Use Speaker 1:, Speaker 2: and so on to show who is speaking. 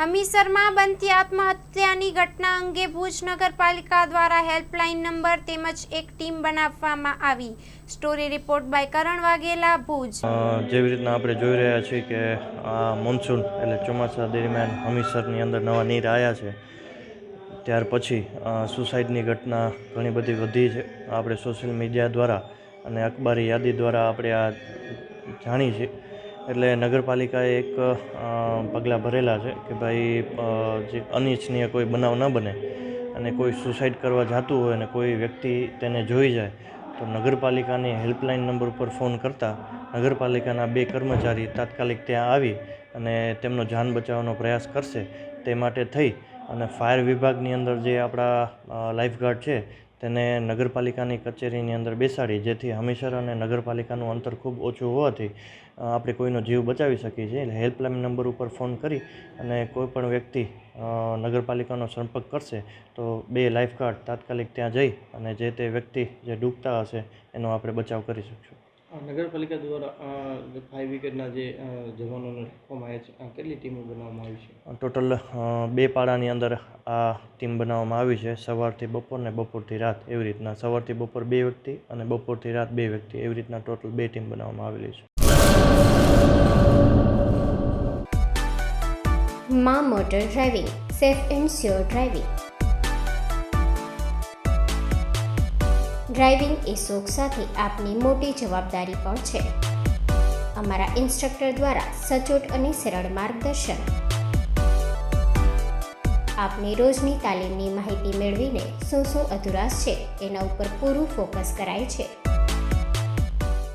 Speaker 1: હમીરસરમાં બનતી આત્મહત્યાની ઘટના અંગે ભુજ નગરપાલિકા દ્વારા હેલ્પલાઇન નંબર તેમજ એક ટીમ બનાવવામાં આવી. સ્ટોરી રિપોર્ટ બાય કરણ વાઘેલા, ભુજ.
Speaker 2: જેવી રીતના આપણે જોઈ રહ્યા છીએ કે આ મોન્સૂન એટલે ચોમાસા દરમિયાન હમીરસરની અંદર નવા નીર આવ્યા છે. ત્યાર પછી સુસાઇડની ઘટના ઘણી બધી વધી છે. આપણે સોશિયલ મીડિયા દ્વારા અને અખબારી યાદી દ્વારા આપણે આ જાણી છે. એટલે નગરપાલિકાએ એક પગલાં ભરેલા છે કે ભાઈ જે અનિચ્છનીય કોઈ બનાવ ન બને અને કોઈ સુસાઇડ કરવા જતું હોય અને કોઈ વ્યક્તિ તેને જોઈ જાય તો નગરપાલિકાની હેલ્પલાઇન નંબર ઉપર ફોન કરતાં નગરપાલિકાના 2 કર્મચારી તાત્કાલિક ત્યાં આવી અને તેમનો જાન બચાવવાનો પ્રયાસ કરશે. તે માટે થઈ અને ફાયર વિભાગની અંદર જે આપણા લાઈફગાર્ડ છે તેને નગરપાલિકાની કચેરીની અંદર બેસાડી, જેથી હમીરસર અને નગરપાલિકાનું અંતર ખૂબ ઓછું હોવાથી આપણે કોઈનો જીવ બચાવી શકીએ છીએ. એટલે હેલ્પલાઇન નંબર ઉપર ફોન કરી અને કોઈ પણ વ્યક્તિ નગરપાલિકાનો સંપર્ક કરશે તો 2 લાઈફગાર્ડ તાત્કાલિક ત્યાં જઈ અને જે તે વ્યક્તિ જે ડૂબતા હશે એનો આપણે બચાવ કરી શકીશું.
Speaker 3: નગરપાલિકા દ્વારા ફાયર બ્રિગેડના જે જવાનોને રાખવામાં આવ્યા છે, કેટલી ટીમો બનાવવામાં આવી છે?
Speaker 2: ટોટલ 2 પાડાની અંદર આ ટીમ બનાવવામાં આવી છે. સવારથી બપોર ને બપોરથી રાત એવી રીતના. સવારથી બપોર 2 વ્યક્તિ અને બપોરથી રાત 2 વ્યક્તિ એવી રીતના ટોટલ 2 ટીમ બનાવવામાં આવેલી છે.
Speaker 4: માં motor driving, safe and sure driving. Driving એ શોખ સાથે આપની મોટી જવાબદારી પણ છે. અમારા ઇન્સ્ટ્રક્ટર દ્વારા સચોટ અને સરળ માર્ગદર્શન. આપની રોજની તાલીમની માહિતી મેળવીને શું અધુરાશ છે એના ઉપર પૂરું ફોકસ કરાય છે.